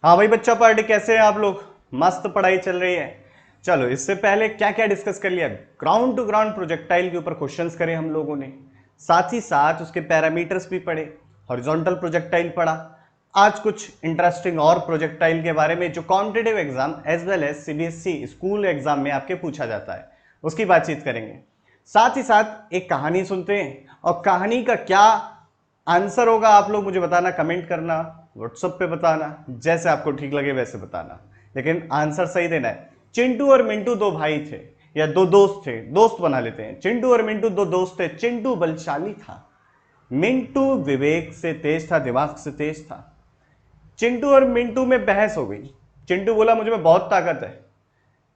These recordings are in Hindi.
हाँ भाई बच्चा पार्टी, कैसे हैं आप लोग? मस्त पढ़ाई चल रही है। चलो, इससे पहले क्या क्या डिस्कस कर लिया? ग्राउंड टू ग्राउंड प्रोजेक्टाइल के ऊपर क्वेश्चंस करे हम लोगों ने, साथ ही साथ उसके पैरामीटर्स भी पढ़े, हॉरिजॉन्टल प्रोजेक्टाइल पढ़ा। आज कुछ इंटरेस्टिंग और प्रोजेक्टाइल के बारे में जो competitive exam as well as CBSE school exam में आपके पूछा जाता है, उसकी बातचीत करेंगे। साथ ही साथ एक कहानी सुनते हैं, और कहानी का क्या आंसर होगा आप लोग मुझे बताना, कमेंट करना, व्हाट्सएप पे बताना, जैसे आपको ठीक लगे वैसे बताना, लेकिन आंसर सही देना है। चिंटू और मिंटू दो भाई थे, या दो दोस्त थे, दोस्त बना लेते हैं। चिंटू और मिंटू दो दोस्त थे। चिंटू बलशाली था, मिंटू विवेक से तेज था, दिमाग से तेज था। चिंटू और मिंटू में बहस हो गई। चिंटू बोला मुझ में बहुत ताकत है।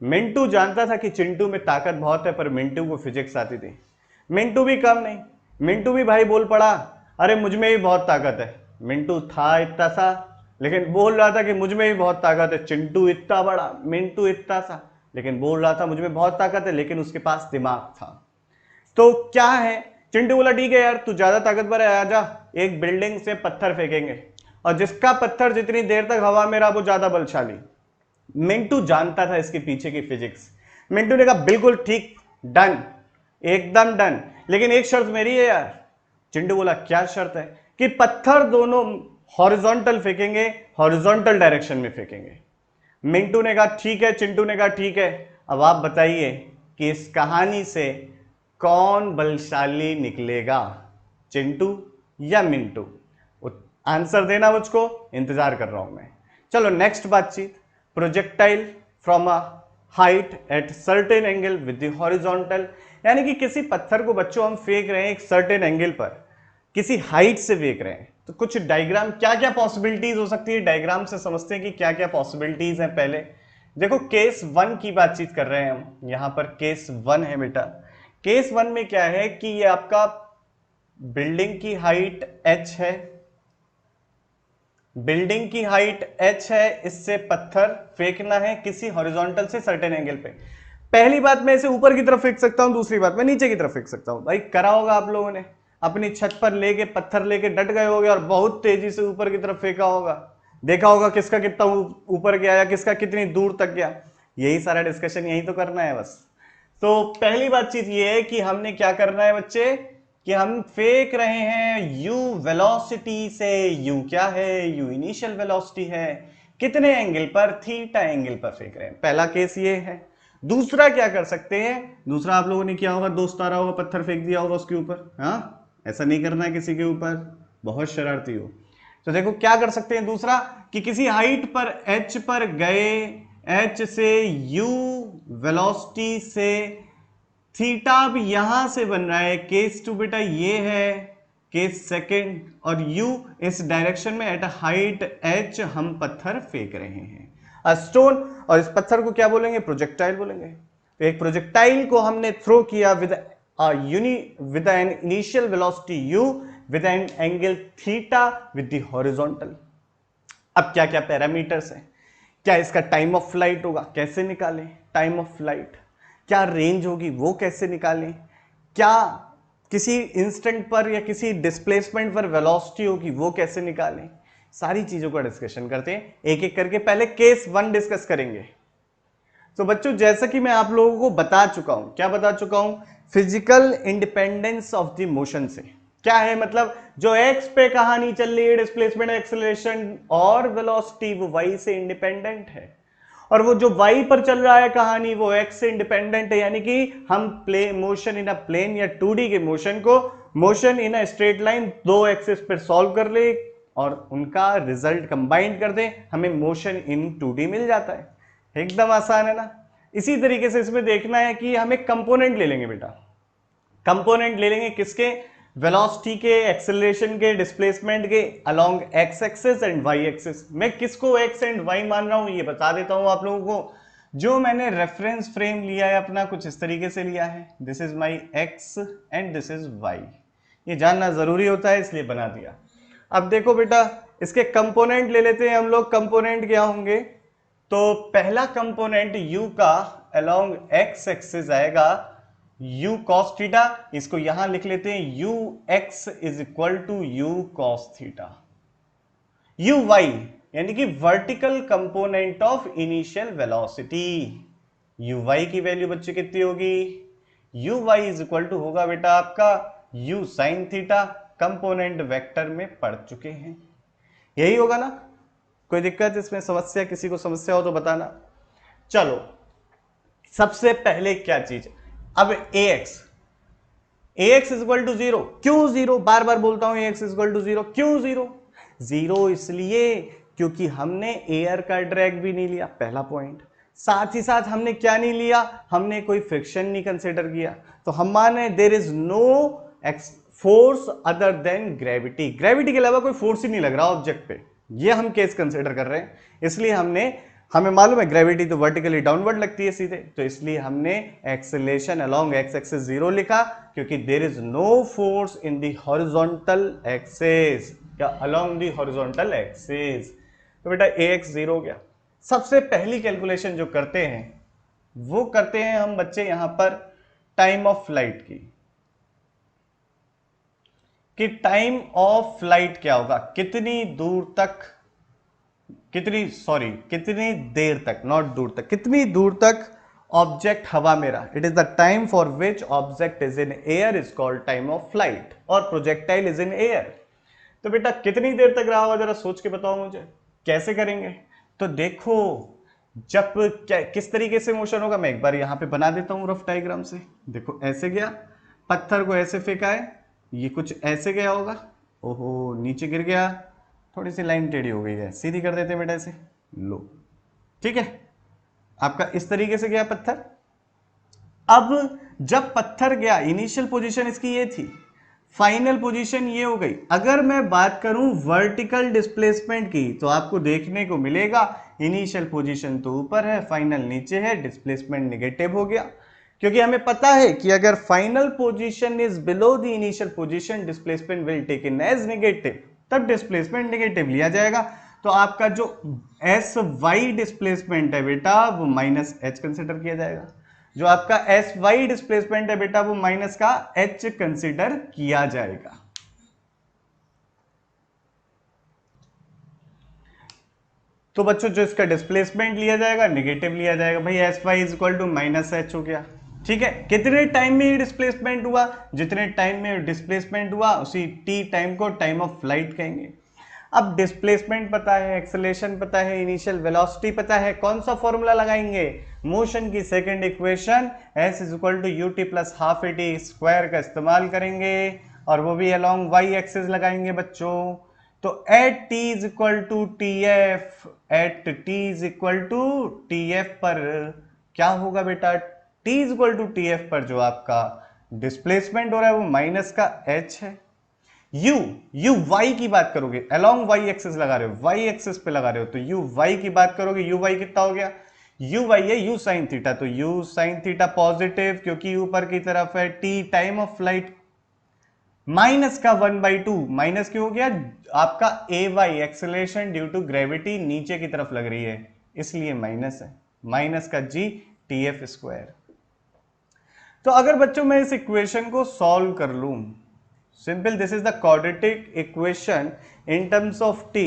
मिंटू जानता था कि चिंटू में ताकत बहुत है, पर मिंटू को फिजिक्स आती थी। मिंटू भी कम नहीं, मिंटू भी भाई बोल पड़ा, अरे मुझ में भी बहुत ताकत है। मिंटू था इतना सा, लेकिन बोल रहा था कि मुझ में भी बहुत ताकत है। चिंटू इतना बड़ा, मिंटू इतना सा, लेकिन बोल रहा था मुझ में बहुत ताकत है, लेकिन उसके पास दिमाग था। तो क्या है? चिंटू बोला ठीक है यार, तू ज्यादा ताकतवर है, आजा एक बिल्डिंग से पत्थर फेंकेंगे, और जिसका पत्थर जितनी देर तक हवा में रहा वो ज्यादा बलशाली। मिंटू जानता था इसके पीछे की फिजिक्स। मिंटू ने कहा बिल्कुल ठीक, डन, एकदम डन, लेकिन एक शर्त मेरी है यार। चिंटू बोला क्या शर्त है? कि पत्थर दोनों हॉरिजॉन्टल फेंकेंगे, हॉरिजॉन्टल डायरेक्शन में फेंकेंगे। मिंटू ने कहा ठीक है, चिंटू ने कहा ठीक है। अब आप बताइए कि इस कहानी से कौन बलशाली निकलेगा, चिंटू या मिंटू? आंसर देना मुझको, इंतजार कर रहा हूं मैं। चलो नेक्स्ट बातचीत। Projectile from a height at certain angle with the horizontal, यानी कि किसी पत्थर को बच्चों हम फेंक रहे हैं एक सर्टेन एंगल पर, किसी हाइट से फेंक रहे हैं। तो कुछ डायग्राम, क्या क्या पॉसिबिलिटीज हो सकती है, डायग्राम से समझते हैं कि क्या क्या पॉसिबिलिटीज हैं। पहले देखो, केस वन की बातचीत कर रहे हैं हम, यहां पर केस वन है बेटा। केस वन में क्या है कि ये आपका बिल्डिंग की हाइट h है, बिल्डिंग की हाइट h है, इससे पत्थर फेंकना है किसी हॉरिजॉन्टल से सर्टेन एंगल पे। पहली बात, मैं इसे ऊपर की तरफ फेंक सकता हूं, दूसरी बात मैं नीचे की तरफ फेंक सकता हूं। भाई करा होगा आप लोगों ने, अपनी छत पर लेके पत्थर लेके डट गए होगे और बहुत तेजी से ऊपर की तरफ फेंका होगा, देखा होगा किसका कितना ऊपर गया या किसका कितनी दूर तक गया। यही सारा डिस्कशन यही तो करना है बस। तो पहली बातचीत ये है कि हमने क्या करना है बच्चे, कि हम फेंक रहे हैं u वेलोसिटी से। u क्या है? u इनिशियल वेलोसिटी है। कितने एंगल पर? थीटा एंगल पर फेंक रहे हैं। पहला केस ये है। दूसरा क्या कर सकते हैं? दूसरा आप लोगों ने किया होगा, दोस्त आ रहा होगा, पत्थर फेंक दिया होगा उसके ऊपर। हाँ, ऐसा नहीं करना है किसी के ऊपर, बहुत शरारती हो। तो देखो क्या कर सकते हैं दूसरा, कि किसी हाइट पर h पर गए, h से u वेलोसिटी से थीटा अब यहां से बन रहा है। केस टू बेटा ये है, केस सेकंड, और u इस डायरेक्शन में एट हाइट h हम पत्थर फेंक रहे हैं, अ स्टोन। और इस पत्थर को क्या बोलेंगे? प्रोजेक्टाइल बोलेंगे। तो एक प्रोजेक्टाइल को हमने थ्रो किया with an initial velocity u with an angle theta with the horizontal. अब क्या क्या पैरामीटर्स हैं? क्या इसका टाइम ऑफ फ्लाइट होगा, कैसे निकालें टाइम ऑफ फ्लाइट? क्या रेंज होगी, वो कैसे निकालें? क्या किसी इंस्टेंट पर या किसी डिस्प्लेसमेंट पर वेलोसिटी होगी, वो कैसे निकालें? सारी चीजों का डिस्कशन करते हैं एक एक करके। पहले केस वन डिस्कस करेंगे। तो बच्चों, जैसा कि मैं आप लोगों को बता चुका हूं, क्या बता चुका हूं? Physical independence of the motion से क्या है मतलब, जो एक्स पे कहानी चल रही है, डिस्प्लेसमेंट, एक्सेलरेशन और वेलोसिटी, वो वाई से इंडिपेंडेंट है। और वो जो वाई पर चल रहा है कहानी, वो एक्स से इंडिपेंडेंट है। यानी कि हम प्ले मोशन इन अ प्लेन या 2D के मोशन को motion in a straight line दो एक्सिस पर सॉल्व कर ले और उनका रिजल्ट कंबाइंड कर दे, हमें मोशन इन 2D मिल जाता है। एकदम आसान है ना? इसी तरीके से इसमें देखना है कि हम एक कंपोनेंट ले लेंगे बेटा। कंपोनेंट ले लेंगे किसके? वेलोसिटी के, एक्सेलरेशन के, डिस्प्लेसमेंट के along x axis and y axis. मैं किसको एक्स एंड वाई मान रहा हूं ये बता देता हूं आप लोगों को। जो मैंने रेफरेंस फ्रेम लिया है अपना, कुछ इस तरीके से लिया है, this is my x and this is y. ये जानना जरूरी होता है इसलिए बना दिया। अब देखो बेटा, इसके कंपोनेंट ले लेते हैं हम लोग। कंपोनेंट क्या होंगे? तो पहला कंपोनेंट u का अलोंग x एक्सिस आएगा u cos थीटा। इसको यहां लिख लेते हैं ux is equal to u cos theta. u y, यानी कि vertical component of initial velocity. U y की वैल्यू बच्चे कितनी होगी, u y is equal to होगा बेटा आपका u sine theta, component vector में पढ़ चुके हैं, यही होगा ना। कोई दिक्कत इसमें, समस्या, किसी को समस्या हो तो बताना। चलो सबसे पहले क्या चीज, अब ax इज इक्वल टू 0, क्यों 0, बार बार बोलता हूं ax इज इक्वल टू 0, क्यों 0, 0 इसलिए क्योंकि हमने एयर का ड्रैग भी नहीं लिया, पहला पॉइंट। साथ ही साथ हमने क्या नहीं लिया, हमने कोई फ्रिक्शन नहीं कंसिडर किया। तो हम माने there is no force other than gravity, gravity के अलावा कोई फोर्स ही नहीं लग रहा ऑब्जेक्ट पे, ये हम केस कंसिडर कर रहे हैं। इसलिए हमें मालूम है ग्रेविटी तो वर्टिकली डाउनवर्ड लगती है सीधे, तो इसलिए हमने एक्सेलेरेशन अलोंग एक्स एक्सिस 0 लिखा, क्योंकि there is no force in the horizontal axis, या अलोंग द हॉरिजॉन्टल एक्सिस। तो बेटा ax 0 हो गया। सबसे पहली कैलकुलेशन जो करते हैं वो करते हैं हम बच्चे यहां पर टाइम ऑफ फ्लाइट की, कि टाइम ऑफ फ्लाइट क्या होगा, कितनी देर तक, नॉट दूर तक, कितनी दूर तक ऑब्जेक्ट हवा में रहा। It is the time for which object is in air is called time of flight, और प्रोजेक्टाइल इज इन एयर। तो बेटा कितनी देर तक रहा होगा, जरा सोच के बताओ मुझे, कैसे करेंगे। तो देखो जब किस तरीके से मोशन होगा, मैं एक बार यहां पे बना देता हूं रफ डायग्राम से। देखो ऐसे गया, पत्थर को ऐसे फेंका है, ये कुछ ऐसे गया होगा, ओहो नीचे गिर गया, थोड़ी सी लाइन टेढ़ी हो गई है, सीधी कर देते बेटा ऐसे, लो ठीक है, आपका इस तरीके से गया पत्थर। अब जब पत्थर गया, इनिशियल पोजीशन इसकी ये थी, फाइनल पोजीशन ये हो गई। अगर मैं बात करूं वर्टिकल डिस्प्लेसमेंट की, तो आपको देखने को मिलेगा इनिशियल पोजीशन तो ऊपर है, फाइनल नीचे है, डिस्प्लेसमेंट नेगेटिव हो गया, क्योंकि हमें पता है कि अगर final position is below the initial position, displacement will take in as negative, तब डिस्प्लेसमेंट नेगेटिव लिया जाएगा। तो आपका जो एस वाई डिस्प्लेसमेंट है बेटा, वो माइनस एच कंसिडर किया जाएगा। जो आपका एस वाई डिस्प्लेसमेंट है बेटा, वो माइनस का एच कंसिडर किया जाएगा। तो बच्चों जो इसका डिस्प्लेसमेंट लिया जाएगा नेगेटिव लिया जाएगा, भाई s y is equal to minus h हो गया, ठीक है। कितने टाइम में डिस्प्लेसमेंट हुआ, जितने टाइम में डिस्प्लेसमेंट हुआ उसी टी टाइम को टाइम ऑफ फ्लाइट कहेंगे। अब डिस्प्लेसमेंट पता है, एक्सेलेरेशन पता है, इनिशियल वेलोसिटी पता है, कौन सा फॉर्मूला लगाएंगे, मोशन की second equation s is equal to u t plus half a t square का इस्तेमाल करेंगे, और वो भी अलोंग y एक्सिस लगाएंगे बच्चों। तो at t is equal to t f, at t is equal to t f पर क्या होगा बेटा, t is equal to t f पर जो आपका डिस्प्लेसमेंट हो रहा है वो माइनस का h है। यू वाई की बात करोगे, अलोंग वाई एक्सिस लगा रहे हो, वाई एक्सिस पे लगा रहे हो, तो यू वाई की बात करोगे, यू वाई कितना हो गया, यू वाई है यू साइन थीटा, तो यू साइन थीटा पॉजिटिव, क्योंकि ऊपर की तरफ है t time of flight, minus का 1/2, माइनस क्यों हो गया, आपका a y acceleration due to gravity नीचे की तरफ लग रही है, इसलिए माइनस है, माइनस का जी टी एफ स्क्वायर। तो अगर बच्चों मैं इस इक्वेशन को सॉल्व कर लूं, simple, this is the quadratic equation in terms of T.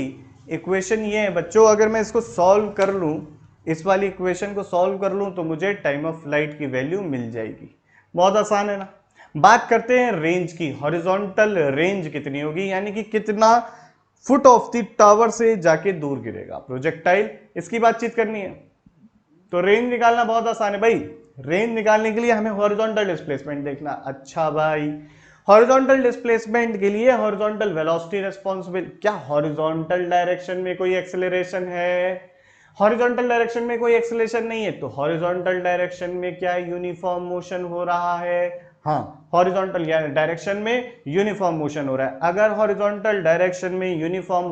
Equation ये है बच्चों, अगर मैं इसको सॉल्व कर लूं, इस वाली इक्वेशन को सॉल्व कर लूं, तो मुझे टाइम ऑफ फ्लाइट की वैल्यू मिल जाएगी। बहुत आसान है ना। बात करते हैं रेंज की, हॉरिजॉन्टल रेंज कितनी होगी, यानी कि कितना फुट ऑफ द टावर से जाके दूर गिरेगा प्रोजेक्टाइल, इसकी बातचीत करनी है। तो रेंज निकालना बहुत आसान है भाई, रेंज निकालने के लिए हमें हॉरिजॉन्टल डिस्प्लेसमेंट देखना। अच्छा भाई, हॉरिजॉन्टल डिस्प्लेसमेंट के लिए हॉरिजॉन्टल वेलोसिटी रिस्पांसिबल, क्या हॉरिजॉन्टल डायरेक्शन में कोई एक्सेलरेशन है, हॉरिजॉन्टल डायरेक्शन में कोई एक्सेलरेशन नहीं है, तो हॉरिजॉन्टल डायरेक्शन में क्या यूनिफॉर्म मोशन हो रहा है, हाँ हॉरिजॉन्टल डायरेक्शन में यूनिफॉर्म मोशन हो रहा है। अगर हॉरिजॉन्टल डायरेक्शन में यूनिफॉर्म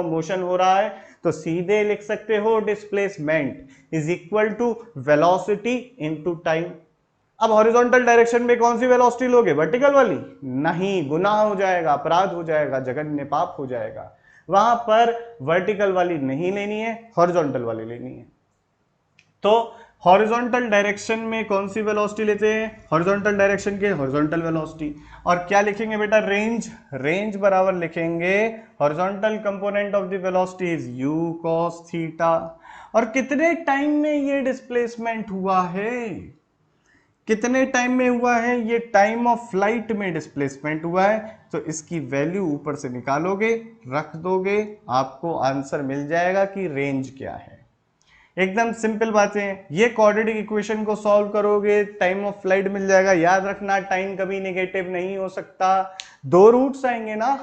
मोशन हो रहा है, तो सीधे लिख सकते हो displacement is equal to velocity into time. अब हॉरिजॉन्टल डायरेक्शन में कौन सी वेलोसिटी लोगे, वर्टिकल वाली, नहीं, गुनाह हो जाएगा, अपराध हो जाएगा, जघन्य पाप हो जाएगा, वहां पर वर्टिकल वाली नहीं लेनी है, हॉरिजॉन्टल वाली लेनी है। तो हॉरिजॉन्टल डायरेक्शन में कौन सी वेलोसिटी लेते हैं, हॉरिजॉन्टल डायरेक्शन के हॉरिजॉन्टल वेलोसिटी। और क्या लिखेंगे बेटा, रेंज, रेंज बराबर लिखेंगे horizontal component of the velocity is u cos theta. और कितने टाइम में ये डिस्प्लेसमेंट हुआ है, कितने टाइम में हुआ है, ये टाइम ऑफ फ्लाइट में डिस्प्लेसमेंट हुआ है। तो इसकी वैल्यू ऊपर से निकालोगे, रख दोगे, आपको आंसर मिल जाएगा कि रेंज क्या है। एकदम सिंपल बातें हैं। ये क्वाड्रेटिक इक्वेशन को सॉल्व करोगे, टाइम ऑफ फ्लाइट मिल जाएगा। याद रखना टाइम कभी नेगेटिव नहीं हो सकता, दो रूट्स आएंगे ना,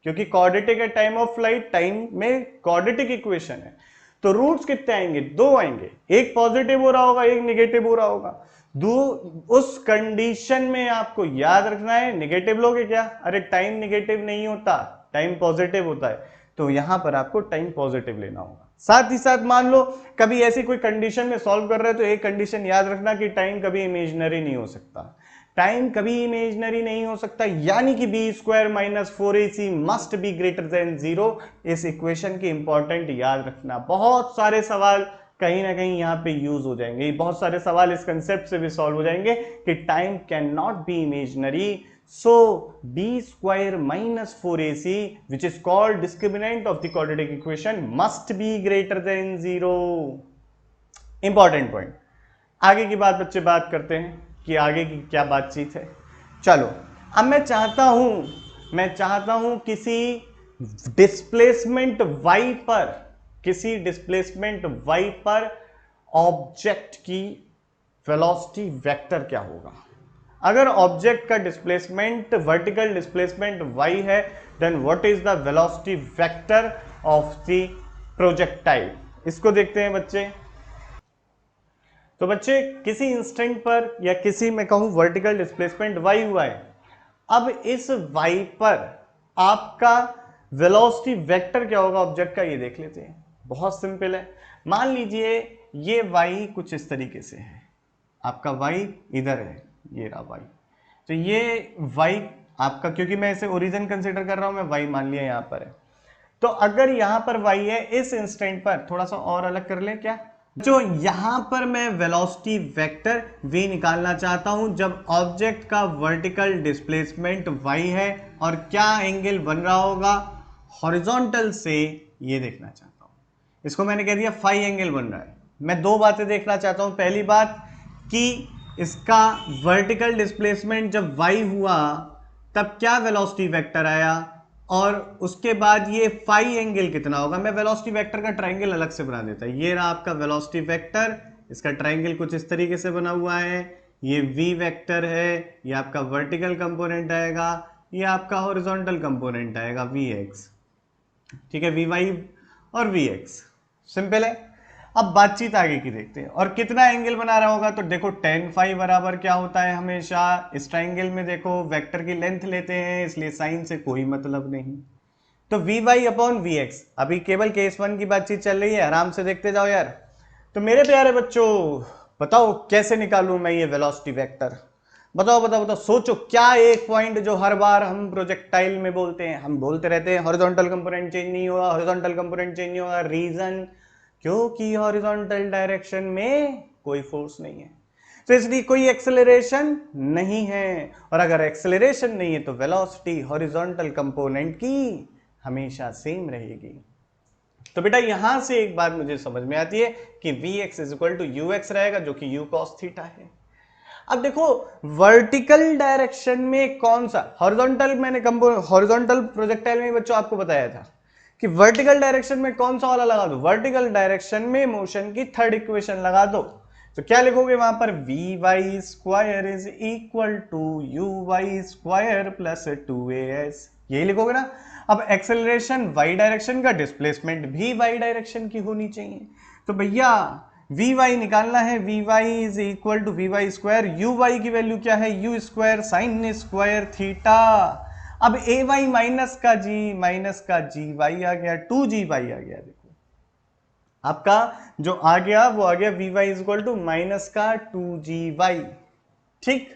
क्योंकि क्वाड्रेटिक है टाइम ऑफ फ्लाइट, टाइम में क्वाड्रेटिक इक्वेशन है, तो रूट्स कितने आएंगे, दो आएंगे, एक पॉजिटिव हो रहा होगा, एक नेगेटिव हो रहा होगा। उस कंडीशन में आपको याद रखना है, नेगेटिव लोगे क्या, अरे टाइम नेगेटिव नहीं होता, टाइम पॉजिटिव होता है, तो यहां पर आपको टाइम पॉजिटिव लेना होगा। साथ ही साथ मान लो कभी ऐसी कोई कंडीशन में सॉल्व कर रहे हो तो एक कंडीशन याद रखना कि टाइम कभी इमेजिनरी नहीं हो सकता, टाइम कभी इमेजिनरी नहीं हो सकता, यानी कि b square minus 4ac must be greater than 0। इस इक्वेशन की इंपॉर्टेंट याद रखना। बहुत सारे सवाल कहीं ना कहीं यहाँ पे यूज हो जाएंगे, बहुत सारे सवाल इस कंसेप्ट से भी सॉल्व हो जाएंगे कि time can not be imaginary, so b square minus 4ac which is called discriminant of the quadratic equation must be greater than 0। Important point. आगे की बात बच्चे बात करते हैं कि आगे की क्या बातचीत है। चलो अब मैं चाहता हूं किसी डिस्प्लेसमेंट y पर, किसी डिस्प्लेसमेंट y पर ऑब्जेक्ट की वेलोसिटी वेक्टर क्या होगा। अगर ऑब्जेक्ट का डिस्प्लेसमेंट वर्टिकल डिस्प्लेसमेंट y है, then what is the velocity vector of the projectile. इसको देखते हैं बच्चे। तो बच्चे किसी इंस्टेंट पर या किसी में कहूं वर्टिकल डिस्प्लेसमेंट y हुआ है, अब इस y पर आपका वेलोसिटी वेक्टर क्या होगा ऑब्जेक्ट का, ये देख लेते हैं। बहुत सिंपल है, मान लीजिए ये y कुछ इस तरीके से है, आपका y इधर है, ये रहा y, तो ये y आपका, क्योंकि मैं इसे ओरिजिन कंसीडर कर रहा हूं, मैं y मान लिया यहां पर है। तो अगर यहां पर y है, इस इंस्टेंट पर थोड़ा सा और अलग कर ले क्या, जो यहां पर मैं वेलोसिटी वेक्टर v निकालना चाहता हूं जब ऑब्जेक्ट का वर्टिकल डिस्प्लेसमेंट y है, और क्या एंगल बन रहा होगा हॉरिजॉन्टल से, ये देखना चाहता हूं। इसको मैंने कह दिया फाई एंगल बन रहा है। मैं दो बातें देखना चाहता हूं, पहली बात कि इसका वर्टिकल डिस्प्लेसमेंट जब y हुआ तब क्या वेलोसिटी वेक्टर आया, और उसके बाद ये फाई एंगल कितना होगा। मैं वेलोसिटी वेक्टर का ट्रायंगल अलग से बना देता, ये रहा आपका वेलोसिटी वेक्टर, इसका ट्रायंगल कुछ इस तरीके से बना हुआ है, ये v वेक्टर है, ये आपका वर्टिकल कंपोनेंट आएगा, ये आपका हॉरिजॉन्टल कंपोनेंट आएगा vx, ठीक है, vy और vx। सिंपल है। अब बातचीत आगे की देखते हैं, और कितना एंगल बना रहा होगा, तो देखो tan फाई बराबर क्या होता है हमेशा, इस ट्राइंगल में देखो वेक्टर की लेंथ लेते हैं, इसलिए साइन से कोई मतलब नहीं, तो vy अपॉन vx। अभी केवल केस 1 की बातचीत चल रही है, आराम से देखते जाओ यार। तो मेरे प्यारे बच्चों बताओ कैसे निकालूं मैं ये वेलोसिटी वेक्टर, बताओ बताओ बताओ, सोचो क्या एक पॉइंट जो हर बार हम प्रोजेक्टाइल में बोलते हैं, हम बोलते रहते हैं हॉरिजॉन्टल कंपोनेंट चेंज नहीं होगा, हॉरिजॉन्टल कंपोनेंट चेंज नहीं होगा, रीजन क्योंकि हॉरिजॉन्टल डायरेक्शन में कोई फोर्स नहीं है, तो इसलिए कोई एक्सेलरेशन नहीं है, और अगर एक्सेलरेशन नहीं है तो वेलोसिटी हॉरिजॉन्टल कंपोनेंट की हमेशा सेम रहेगी। तो बेटा यहां से एक बात मुझे समझ में आती है कि vx is equal to ux रहेगा, जो कि u cos थीटा है। अब देखो वर्टिकल डायरेक्शन में कौन सा, हॉरिजॉन्टल मैंने हॉरिजॉन्टल प्रोजेक्टाइल में बच्चों आपको बताया था कि वर्टिकल डायरेक्शन में कौन सा वाला लगा दो, वर्टिकल डायरेक्शन में मोशन की थर्ड इक्वेशन लगा दो। तो क्या लिखोगे वहां पर, vy square is equal to uy square plus 2as, यही लिखोगे ना। अब एक्सेलरेशन y डायरेक्शन का, डिस्प्लेसमेंट भी y डायरेक्शन की होनी चाहिए, तो भैया vy निकालना है, vy is equal to vy square, uy की वैल्यू क्या है, u square sine square theta. अब ay माइनस का gy आ गया, 2gy आ गया, देखो आपका जो आ गया वो आ गया vy is equal to minus का 2gy, ठीक।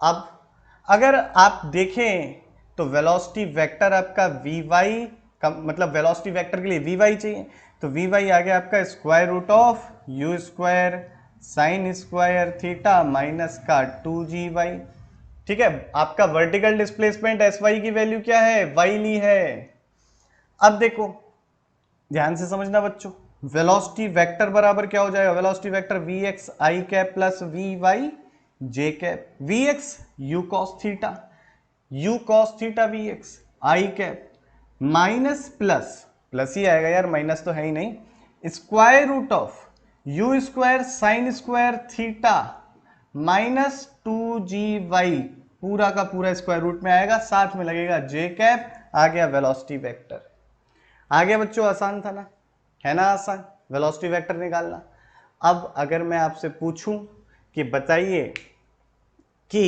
अब अगर आप देखें तो वेलोसिटी वेक्टर आपका vy का मतलब वेलोसिटी वेक्टर के लिए vy चाहिए, तो vy आ गया आपका square root of u square sine square theta minus का 2g वाई। ठीक है, आपका वर्टिकल डिस्प्लेसमेंट एस वाई की वैल्यू क्या है, वाई ली है। अब देखो ध्यान से समझना बच्चों, वेलोसिटी वेक्टर बराबर क्या हो जाएगा, velocity vector v x i cap plus v y j cap. V x u cos theta, u cos theta v x i cap minus plus, plus ही आएगा यार, माइनस तो है ही नहीं, square root of u square sine square theta minus 2g y, पूरा का पूरा स्क्वायर रूट में आएगा, साथ में लगेगा जे कैप, आ गया वेलोसिटी वेक्टर। आ गया बच्चों, आसान था ना, है ना आसान वेलोसिटी वेक्टर निकालना। अब अगर मैं आपसे पूछूं कि बताइए कि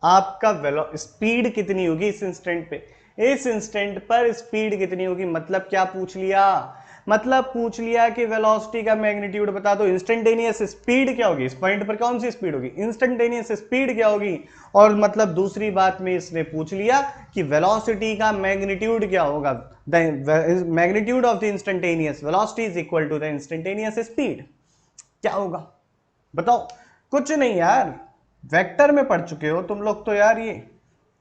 आपका स्पीड कितनी होगी इस इंस्टेंट पे, इस इंस्टेंट पर स्पीड कितनी होगी, मतलब क्या पूछ लिया, मतलब पूछ लिया कि वेलोसिटी का मैग्नीट्यूड बता दो, इंस्टेंटेनियस स्पीड क्या होगी, इस पॉइंट पर कौन सी स्पीड होगी, इंस्टेंटेनियस स्पीड क्या होगी। और मतलब दूसरी बात में इसने पूछ लिया कि वेलोसिटी का मैग्नीट्यूड क्या होगा, the magnitude of the instantaneous velocity is equal to the instantaneous speed, क्या होगा बताओ। कुछ नहीं यार, वेक्टर में पढ़ चुके हो तुम लोग तो यार, ये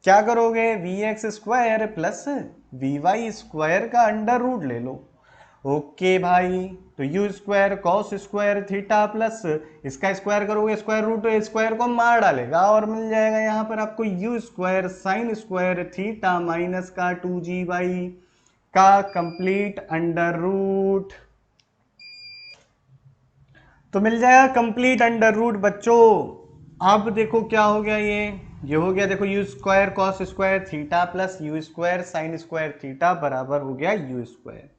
क्या करोगे, v x square plus v y square का अंडर रूट ले लो। ओके भाई, तो u square cos square theta plus इसका स्क्वायर करोगे स्क्वायर रूट, तो स्क्वायर को मार डालेगा और मिल जाएगा यहां पर आपको u square sine square theta minus का 2g वाई का कंप्लीट अंडर रूट, तो मिल जाएगा कंप्लीट अंडर रूट बच्चों। अब देखो क्या हो गया, ये हो गया, देखो you square cos square theta plus you square sine square theta बराबर हो गया यू स्क्वायर,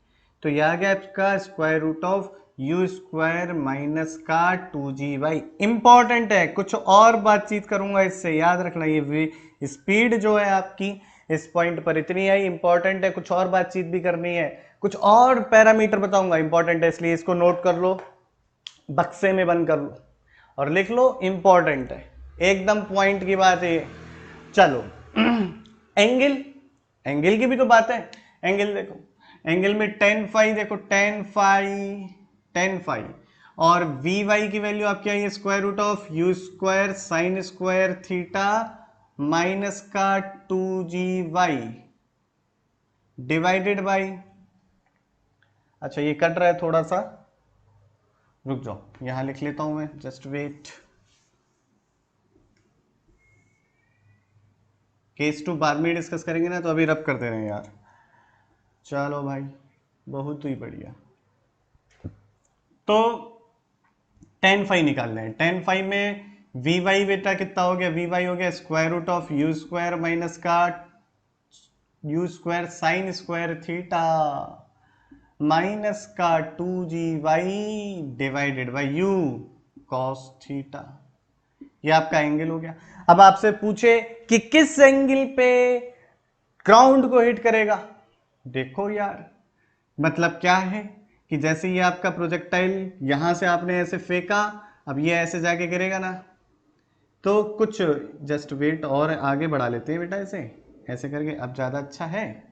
तो यह आ गया आपका square root of u square minus का 2g वाई। इंपॉर्टेंट है, कुछ और बातचीत करूंगा इससे, याद रखना ये स्पीड जो है आपकी इस पॉइंट पर इतनी है, इंपॉर्टेंट है, कुछ और बातचीत भी करनी है, कुछ और पैरामीटर बताऊंगा, इंपॉर्टेंट है, इसलिए इसको नोट कर लो, बक्से में बंद कर लो और लिख लो, इंपॉर्टेंट है, एकदम पॉइंट की बात है। चलो एंगल, एंगल की भी तो बात है, एंगल देखो, एंगल में टेन फाई, देखो टेन फाई, टेन फाई, और वी वाई की वैल्यू आपकी आई है square root of u square sine square theta minus का 2g वाई डिवाइडेड बाई, अच्छा ये कट रहा है थोड़ा सा, रुक जाओ यहां लिख लेता हूं मैं, जस्ट वेट, केस 2 बाद में डिस्कस करेंगे ना, तो अभी रब करते रहे यार। चलो भाई बहुत ही बढ़िया, तो टेन फाइव निकालना है, टेन फाइव में वी वाई बेटा कितना हो गया, वी वाई हो गया square root of u square minus का u square sine square theta minus का 2g y divided by u cos theta, ये आपका एंगल हो गया। अब आपसे पूछे कि किस एंगल पे ग्राउंड को हिट करेगा, देखो यार मतलब क्या है कि जैसे ये आपका प्रोजेक्टाइल यहां से आपने ऐसे फेंका, अब ये ऐसे जाके गिरेगा ना, तो कुछ जस्ट वेट और आगे बढ़ा लेते हैं बेटा, ऐसे ऐसे करके, अब ज़्यादा अच्छा है,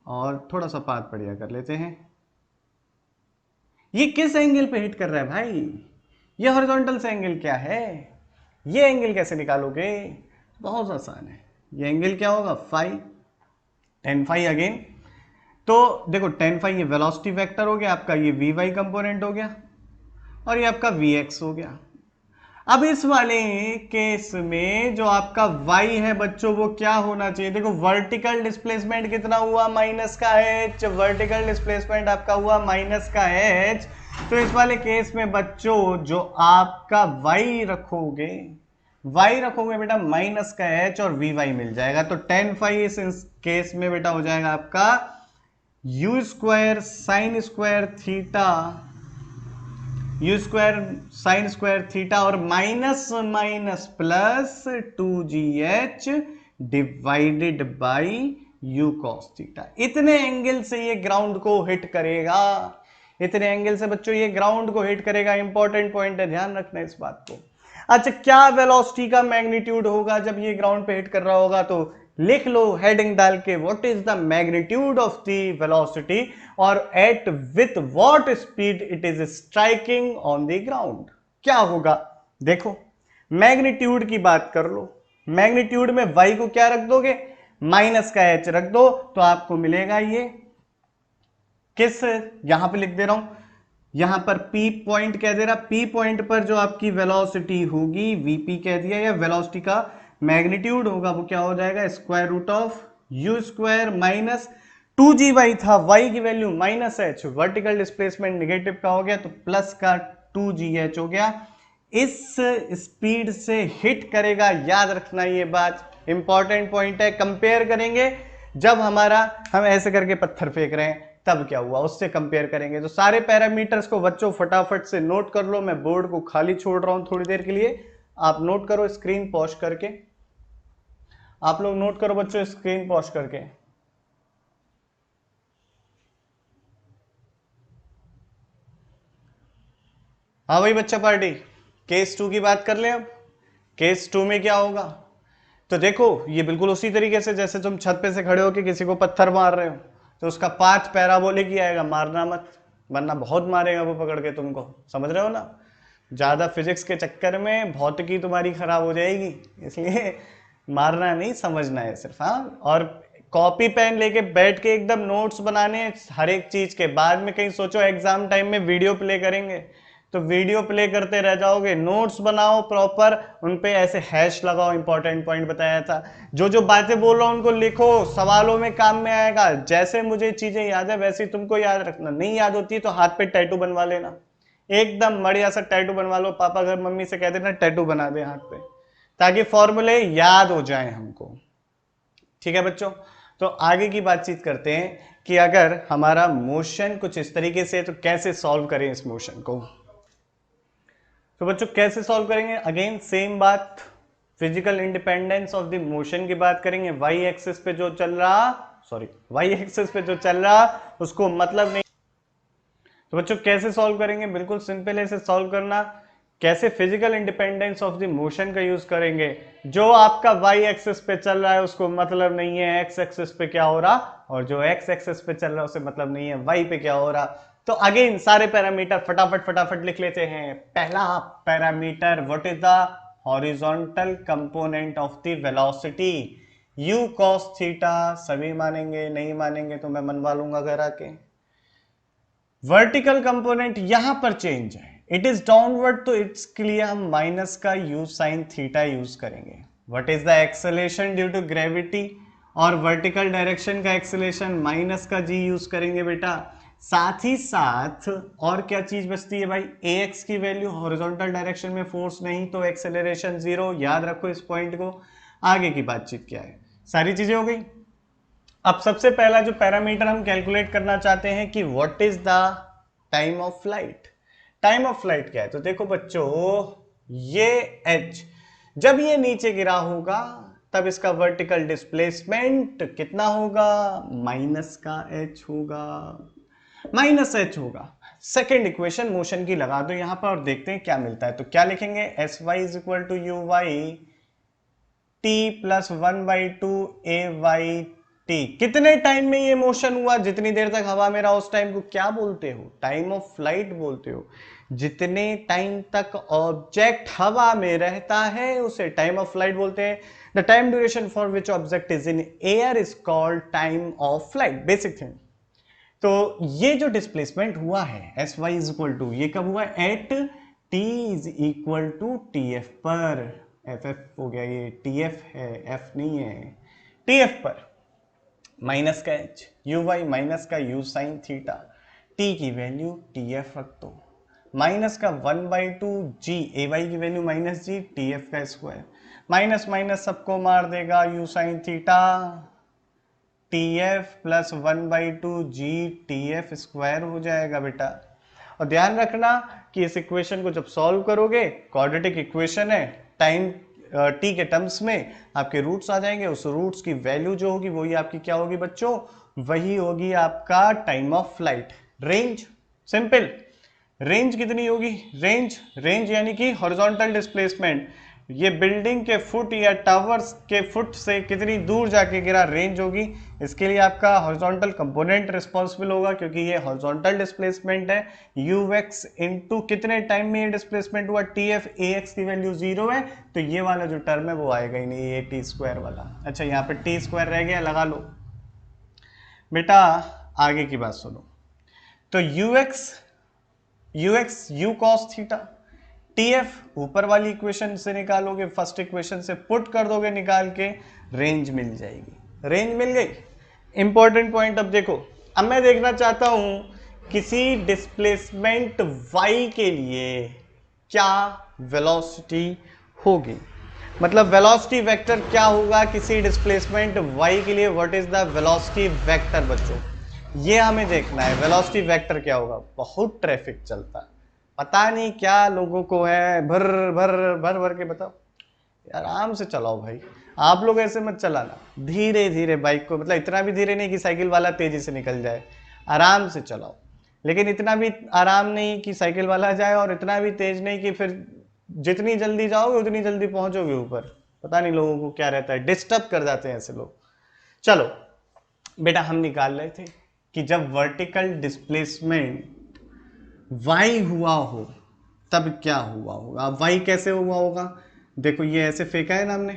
और थोड़ा सा पाथ बढ़िया कर लेते हैं। ये किस एंगल पे हिट कर रहा है भाई, ये हॉरिजॉन्टल से एंगल क्या है, ये एंगल कैसे निकालोगे, बहुत आसान है, ये एंगल क्या होगा फाई, टेन फाई अगेन, तो देखो टेन फाई ये वेलोसिटी वेक्टर हो गया आपका, ये वी वाई कंपोनेंट हो गया, और ये आपका वी एक्स हो गया। अब इस वाले केस में जो आपका y है बच्चों वो क्या होना चाहिए, देखो वर्टिकल डिस्प्लेसमेंट कितना हुआ, माइनस का h, वर्टिकल डिस्प्लेसमेंट आपका हुआ माइनस का h, तो इस वाले केस में बच्चों जो आपका y रखोगे बेटा माइनस का h और vy मिल जाएगा, तो टेन फाई इस केस में बेटा हो जाएगा आपका u square sine square theta, u square sine square theta और minus minus plus 2gh divided by u cos theta. इतने एंगल से ये ग्राउंड को हिट करेगा, इतने एंगल से बच्चों ये ग्राउंड को हिट करेगा, इंपॉर्टेंट पॉइंट है, ध्यान रखना इस बात को। अच्छा क्या वेलोसिटी का मैग्नीट्यूड होगा जब ये ग्राउंड पे हिट कर रहा होगा, तो लिख लो हेडिंग डाल के, what is the magnitude of the velocity और at with what speed it is striking on the ground, क्या होगा देखो मैग्नीट्यूड की बात कर लो, मैग्नीट्यूड में y को क्या रख दोगे, माइनस का h रख दो, तो आपको मिलेगा ये किस, यहां पे लिख दे रहा हूं, यहां पर P पॉइंट कह दे रहा, P पॉइंट पर जो आपकी वेलोसिटी होगी Vp कह दिया, या वेलोसिटी का मैग्नीट्यूड होगा, वो क्या हो जाएगा, square root of u square minus 2g था, y की value minus h, vertical displacement negative का हो गया तो प्लस का 2gh हो गया। इस स्पीड से हिट करेगा, याद रखना ये बात इंपॉर्टेंट पॉइंट है। कंपेयर करेंगे जब हम ऐसे करके पत्थर फेंक रहे हैं तब क्या हुआ, उससे कंपेयर करेंगे। तो सारे पैरामीटर्स को बच्चों फटाफट से नोट कर लो, मैं बोर्ड को खाली छोड़ रहा हूं थोड़ी देर के लिए, आप नोट करो स्क्रीन पॉज करके, आप लोग नोट करो बच्चों स्क्रीन पॉज करके। हाँ भाई बच्चा पार्टी, केस 2 की बात कर ले। अब केस 2 में क्या होगा, तो देखो ये बिल्कुल उसी तरीके से जैसे तुम छत पे से खड़े होकर किसी को पत्थर मार रहे हो, तो उसका पाथ पैराबोलिक ही आएगा, मारना मत वरना बहुत मारेगा वो पकड़ के तुमको, समझ रहे हो ना। ज्यादा फिजिक्स के चक्कर में भौतिकी तुम्हारी खराब हो जाएगी, इसलिए मारना नहीं, समझना है सिर्फ। हाँ, और कॉपी पेन लेके बैठ के एकदम नोट्स बनाने हर एक चीज के। बाद में कहीं सोचो एग्जाम टाइम में वीडियो प्ले करेंगे तो वीडियो प्ले करते रह जाओगे, नोट्स बनाओ प्रॉपर, उन पे ऐसे हैश लगाओ, इंपॉर्टेंट पॉइंट बताया था, जो जो बातें बोल रहा हूं उनको लिखो, सवालों में काम में आएगा। जैसे मुझे चीजें याद है वैसे तुमको याद रखना, नहीं याद होती तो हाथ पे टैटू बनवा लेना, एकदम बढ़िया सा टैटू बनवा लो, पापा घर मम्मी से कह देना टैटू बना दे हाथ पे, ताकि फॉर्मूले याद हो जाए हमको। ठीक है बच्चों, तो आगे की बातचीत करते हैं कि अगर हमारा मोशन कुछ इस तरीके से, तो कैसे सॉल्व करें इस मोशन को। तो बच्चों कैसे सॉल्व करेंगे, अगेन सेम बात, physical independence of the motion की बात करेंगे। वाई एक्सिस पे जो चल रहा, वाई एक्सिस पे जो चल रहा उसको मतलब नहीं। तो बच्चों कैसे सॉल्व करेंगे, बिल्कुल सिंपल है इसे सॉल्व करना। कैसे, physical independence of the motion का यूज करेंगे। जो आपका वाई एक्सिस पे चल रहा है उसको मतलब नहीं है एक्स एक्सिस पे क्या हो रहा, और जो एक्स एक्सिस पे चल रहा है उसे मतलब नहीं है वाई पे क्या हो रहा। तो अगेन सारे पैरामीटर फटाफट लिख लेते हैं। पहला parameter, what is the horizontal component of the velocity, you cos theta. सभी मानेंगे, नहीं मानेंगे तो मैं मनवा लूंगा घर आके। वर्टिकल कंपोनेंट यहां पर चेंज है, इट इज डाउनवर्ड, तो इसके लिए हम माइनस का यू साइन थीटा यूज करेंगे। What is the acceleration due to gravity, और वर्टिकल डायरेक्शन का एक्सेलेरेशन माइनस का जी यूज करेंगे बेटा। साथ ही साथ और क्या चीज बचती है भाई, ax की वैल्यू, हॉरिजॉन्टल डायरेक्शन में फोर्स नहीं तो एक्सेलरेशन 0, याद रखो इस पॉइंट को। आगे की बातचीत क्या है, सारी चीजें हो गई। अब सबसे पहला जो पैरामीटर हम कैलकुलेट करना चाहते हैं कि what is the time of flight. Time of flight क्या है, तो देखो बच्चों ये h जब ये नीचे गिरा होगा तब इसका वर्टिकल डिस्प्लेसमेंट कितना होगा, माइनस का h होगा, माइनस h होगा। सेकेंड इक्वेशन मोशन की लगा दो यहां पर और देखते हैं क्या मिलता है। तो क्या लिखेंगे, s y is equal to u y t plus 1/2 a y t. कितने टाइम में ये मोशन हुआ, जितनी देर तक हवा में रहा उस टाइम को क्या बोलते हो, टाइम ऑफ फ्लाइट बोलते हो। जितने टाइम तक ऑब्जेक्ट हवा में रहता है उसे टाइम ऑफ फ्लाइट बोलते हैं। The time duration for which object is in air is called time of flight, basic thing. तो ये जो डिस्प्लेसमेंट हुआ है s y is equal to, ये कब हुआ, at t is equal to t f पर, एफ एफ हो गया, ये टी एफ है एफ नहीं है, टी एफ पर माइनस का एच, यू वाई माइनस का यू साइन थीटा, टी की वैल्यू टी एफ रख दो, माइनस का 1/2 जी, ए वाई की वैल्यू माइनस जी, टी एफ का स्क्वायर, माइनस माइनस सबको मार देगा, you sine theta T F plus 1/2 G T F square हो जाएगा बेटा। और ध्यान रखना कि इस इक्वेशन को जब सॉल्व करोगे, क्वाड्रेटिक इक्वेशन है, टाइम टी के टर्म्स में आपके रूट्स आ जाएंगे, उस रूट्स की वैल्यू जो होगी वही आपकी क्या होगी बच्चों, वही होगी आपका time of flight. Range simple, range कितनी होगी, रेंज यानी कि हॉरिजॉन्टल डिस्प्लेसमेंट, ये बिल्डिंग के फुट या टावर्स के फुट से कितनी दूर जाके गिरा, रेंज होगी। इसके लिए आपका हॉरिजॉन्टल कंपोनेंट रिस्पॉन्सिबल होगा, क्योंकि ये हॉरिजॉन्टल डिस्प्लेसमेंट है। यूएक्स इनटू कितने टाइम में ये डिस्प्लेसमेंट हुआ, टीएफ, एएक्स की वैल्यू 0 है, तो ये वाला जो टर्म है वो आएगा ही नहीं, ये टी स्क्वायर वाला। अच्छा, यहाँ पे टी स्क्वायर रह गया, लगा लो बेटा। आगे की बात सुनो, तो UX you cos theta, TF ऊपर वाली इक्वेशन से निकालोगे, फर्स्ट इक्वेशन से पुट कर दोगे निकाल के, रेंज मिल जाएगी। रेंज मिल गई। इंपॉर्टेंट पॉइंट अब देखो, अब मैं देखना चाहता हूं किसी डिस्प्लेसमेंट y के लिए क्या वेलोसिटी होगी, मतलब वेलोसिटी वेक्टर क्या होगा किसी डिस्प्लेसमेंट y के लिए। What is the velocity vector बच्चों, ये हमें देखना है। वेलोसिटी वेक्टर क्या होगा। बहुत ट्रैफिक चलता है, पता नहीं क्या लोगों को है, भर भर भर भर के बताओ। आराम से चलाओ भाई, आप लोग ऐसे मत चलाना, धीरे धीरे बाइक को, मतलब इतना भी धीरे नहीं कि साइकिल वाला तेजी से निकल जाए, आराम से चलाओ। लेकिन इतना भी आराम नहीं कि साइकिल वाला जाए, और इतना भी तेज नहीं कि फिर जितनी जल्दी जाओगे उतनी जल्दी पहुंचोगे ऊपर। पता नहीं लोगों को क्या रहता है, डिस्टर्ब कर जाते हैं ऐसे लोग। चलो बेटा, हम निकाल रहे थे कि जब वर्टिकल डिस्प्लेसमेंट y हुआ हो तब क्या हुआ होगा। अब y कैसे हुआ होगा, देखो ये ऐसे फेंका है ना हमने,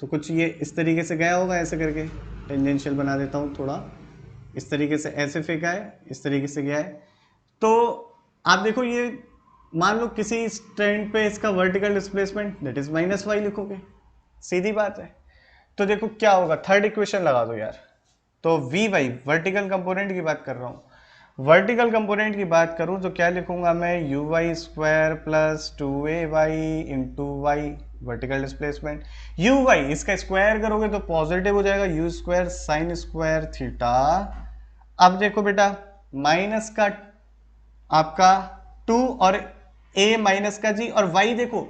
तो कुछ ये इस तरीके से गया होगा, ऐसे करके टेंजेंशियल बना देता हूँ थोड़ा, इस तरीके से ऐसे फेंका है, इस तरीके से गया है। तो आप देखो, ये मान लो किसी स्टैंड पे इसका vertical displacement that is -y लिखोगे, सीधी बात है। तो देखो क्या होगा, थर्ड इक्वेशन लगा दो यार। तो वी वाई वर्टिकल कंपोनेंट की बात कर रहा हूँ, वर्टिकल कंपोनेंट की बात करूं तो क्या लिखूंगा मैं, u y square plus 2ay into y, vertical displacement. U y इसका स्क्वायर करोगे तो पॉजिटिव हो जाएगा, u square sine square theta. अब देखो बेटा, माइनस का आपका 2 और a माइनस का g, और y देखो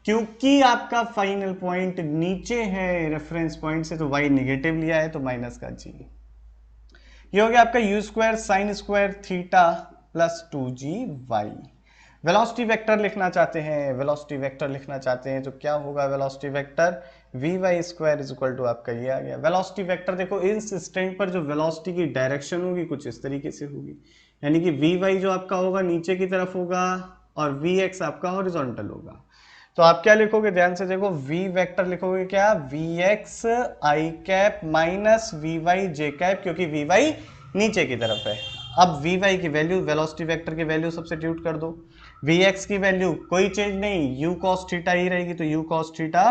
क्योंकि आपका फाइनल पॉइंट नीचे है रेफरेंस पॉइंट से, तो y निगेटिव लिया है, तो माइनस का g। ये हो गया आपका u square sine square theta plus 2g y। Velocity vector लिखना चाहते हैं, वेलोसिटी वेक्टर लिखना चाहते हैं तो क्या होगा velocity vector, v y square is equal to आपका ये आ गया। वेलोसिटी वेक्टर देखो, इस स्टैंड पर जो वेलोसिटी की डायरेक्शन होगी कुछ इस तरीके से होगी, यानी कि वी वाई जो आपका होगा नीचे की तरफ होगा, और वी एक्स आपका हॉरिजॉन्टल होगा। तो आप क्या लिखोगे, ध्यान से देखो, v वेक्टर लिखोगे क्या, v x i cap minus v y j cap, क्योंकि वी वाई नीचे की तरफ है। अब वी वाई की वैल्यू, वेलोसिटी वेक्टर की वैल्यू सब्स्टिट्यूट कर दो। वी एक्स की वैल्यू कोई चेंज नहीं, यू कॉस थीटा ही रहेगी, तो u cos theta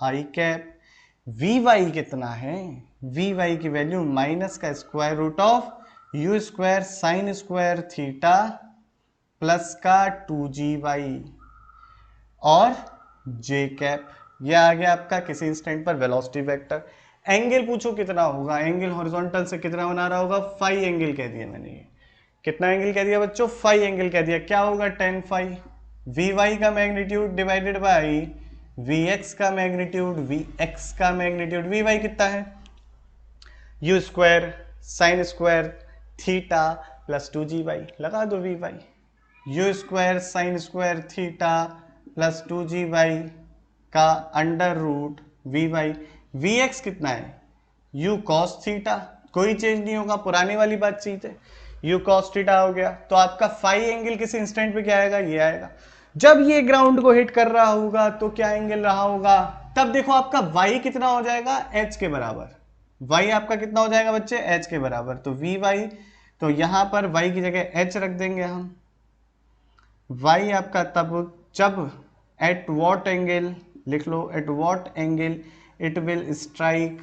i cap. V y कितना है, वी वाई की वैल्यू माइनस का square root of u square sine square theta plus का 2g और जे कैप। ये आ गया आपका किसी इंस्टेंट पर वेलोसिटी वेक्टर। एंगल पूछो कितना होगा, एंगल हॉरिजॉन्टल से कितना बना रहा होगा, फाई एंगल कह दिया मैंने। ये कितना एंगल कह दिया बच्चों, फाई एंगल कह दिया। क्या होगा, tan फाई। वी वाई का magnitude divided by v x का मैग्नीट्यूड, वी एक्स का मैग्नीट्यूड, वी वाई कितना है, u square sine square theta plus 2g y, लगा दो v y, u square sine square theta plus 2g y का under root v y. V x कितना है, यू कॉस थीटा, कोई चेंज नहीं होगा, पुरानी वाली बातचीत है, यू कॉस थीटा हो गया। तो आपका फाई एंगल किसी इंस्टेंट पे क्या आएगा, ये आएगा। जब ये ग्राउंड को हिट कर रहा होगा तो क्या एंगल रहा होगा, तब देखो आपका y कितना हो जाएगा, h के बराबर। y आपका कितना हो जाएगा बच्चे, h के बराबर। तो वी वाई, तो यहां पर y की जगह h रख देंगे हम। y आपका तब जब एट वॉट एंगल, लिख लो, at what angle it will strike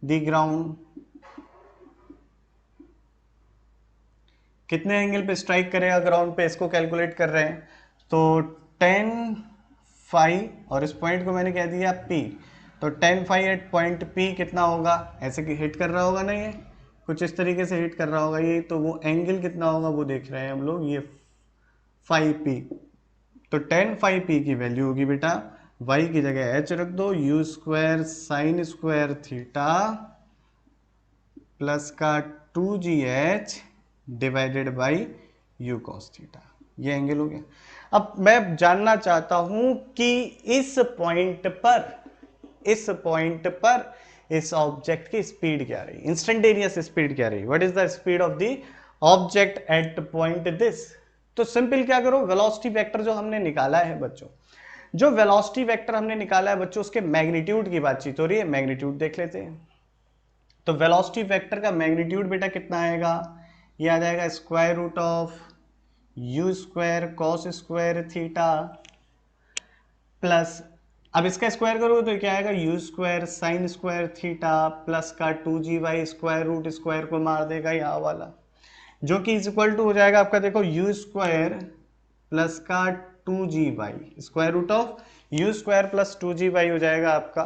the ground, कितने एंगल पे स्ट्राइक करेगा ग्राउंड पे, इसको कैलकुलेट कर रहे हैं। तो tan फाई, और इस पॉइंट को मैंने कह दिया P, तो tan phi at point P कितना होगा, ऐसे कि हिट कर रहा होगा ना, ये कुछ इस तरीके से हिट कर रहा होगा ये, तो वो एंगल कितना होगा वो देख रहे हैं हम लोग, ये फाई P। तो tan फाई P की वैल्यू होगी बेटा, y की जगह h रख दो, you square sine square theta plus का 2gh divided by u cos theta. ये एंगल हो गया। अब मैं जानना चाहता हूं कि इस पॉइंट पर इस ऑब्जेक्ट की स्पीड क्या रही, इंस्टेंटेनियस स्पीड क्या रही, what is the speed of the object at point this. तो सिंपल क्या करो, वेलोसिटी वेक्टर जो हमने निकाला है बच्चों, जो वेलोसिटी वेक्टर हमने निकाला है बच्चों, उसके मैग्नीट्यूड की बातचीत हो रही है, मैग्नीट्यूड देख लेते हैं। तो वेलोसिटी वेक्टर का मैग्नीट्यूड बेटा कितना आएगा, ये आ जाएगा square root of u square cos square theta plus, अब इसका स्क्वायर करोगे तो क्या आएगा, u square sine square theta plus का 2g स्क्वायर रूट स्क्वायर को मार देगा यहाँ वाला, जो कि इज इक्वल टू हो जाएगा आपका, देखो यू स्क्वायर प्लस का 2g square root of u square plus 2g हो जाएगा आपका।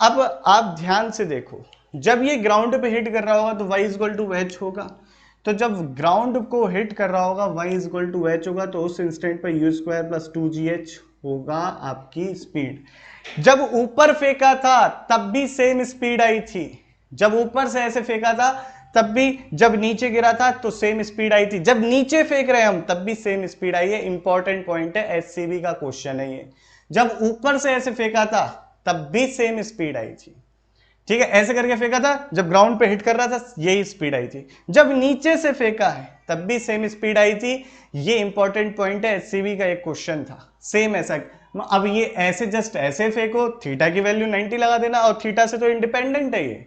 अब आप ध्यान से देखो, जब ये ग्राउंड पे हिट कर रहा होगा तो y इक्वल टू एच होगा, तो जब ग्राउंड को हिट कर रहा होगा y इक्वल टू एच होगा, तो उस इंस्टेंट पर यू स्क्वायर प्लस 2gh होगा आपकी स्पीड। जब ऊपर फेंका था तब भी सेम स्पीड आई थी, जब ऊपर से ऐसे फेंका था तब भी, जब नीचे गिरा था तो सेम स्पीड आई थी, जब नीचे फेंक रहे हैं हम तब भी सेम स्पीड आई है। इंपॉर्टेंट पॉइंट है, एचसीबी का क्वेश्चन है ये। जब ऊपर से ऐसे फेंका था तब भी सेम स्पीड आई थी, ठीक है, ऐसे करके फेंका था, जब ग्राउंड पे हिट कर रहा था यही स्पीड आई थी, जब नीचे से फेंका है तब भी सेम स्पीड आई थी। ये इंपॉर्टेंट पॉइंट है, एचसीबी का एक क्वेश्चन था सेम ऐसा। अब ये ऐसे जस्ट ऐसे फेंको, थीटा की वैल्यू 90 लगा देना, और थीटा से तो इंडिपेंडेंट है ये,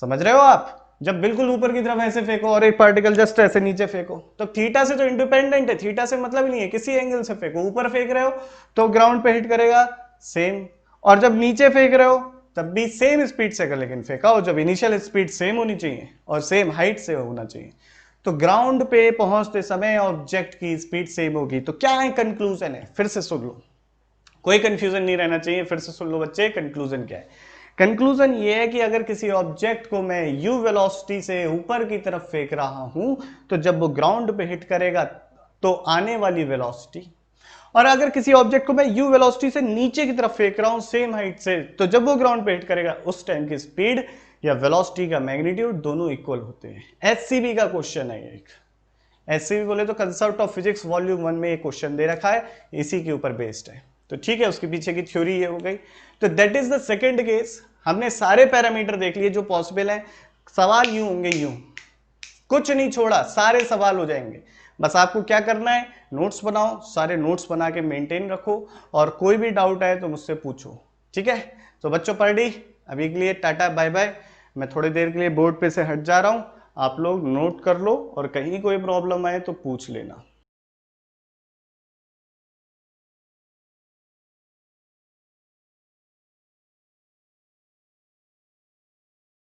समझ रहे हो आप। जब बिल्कुल ऊपर की तरफ ऐसे फेंको और एक पार्टिकल जस्ट ऐसे नीचे फेंको, तो थीटा से तो इंडिपेंडेंट है, थीटा से मतलब ही नहीं है, किसी एंगल से फेंको, ऊपर फेंक रहे हो तो ग्राउंड पे हिट करेगा सेम, और जब नीचे फेंक रहे हो तब भी सेम स्पीड से कर, लेकिन फेंका हो जब इनिशियल स्पीड सेम होनी चाहिए और सेम हाइट से होना चाहिए। तो ग्राउंड पे पहुंचते समय ऑब्जेक्ट की स्पीड सेम होगी। तो क्या है कंक्लूजन है, फिर से सुन लो, कोई कंफ्यूजन नहीं रहना चाहिए, फिर से सुन लो बच्चे, कंक्लूजन क्या है। कंक्लूजन ये है कि अगर किसी ऑब्जेक्ट को मैं u वेलोसिटी से ऊपर की तरफ फेंक रहा हूं, तो जब वो ग्राउंड पे हिट करेगा तो आने वाली वेलोसिटी, और अगर किसी ऑब्जेक्ट को मैं u वेलोसिटी से नीचे की तरफ फेंक रहा हूं सेम हाइट से, तो जब वो ग्राउंड पे हिट करेगा उस टाइम की स्पीड या वेलोसिटी का मैग्नीट्यूड दोनों इक्वल होते हैं। एचसीबी का क्वेश्चन है एक, एचसीबी बोले तो कंसेप्ट ऑफ फिजिक्स वॉल्यूम 1 में एक क्वेश्चन दे रखा है, इसी के ऊपर बेस्ड है। तो ठीक है, उसके पीछे की थ्योरी ये हो गई। तो that is the second case, हमने सारे पैरामीटर देख लिए जो पॉसिबल है। सवाल यूं होंगे, यूं कुछ नहीं छोड़ा, सारे सवाल हो जाएंगे। बस आपको क्या करना है, नोट्स बनाओ, सारे नोट्स बना के मेंटेन रखो, और कोई भी डाउट आए तो मुझसे पूछो, ठीक है। तो बच्चों पढ़ी, अभी के लिए टाटा बाय बाय। मैं थोड़ी देर के लिए बोर्ड पे से हट जा रहा हूं, आप लोग नोट कर लो, और कहीं कोई प्रॉब्लम आए तो पूछ लेना।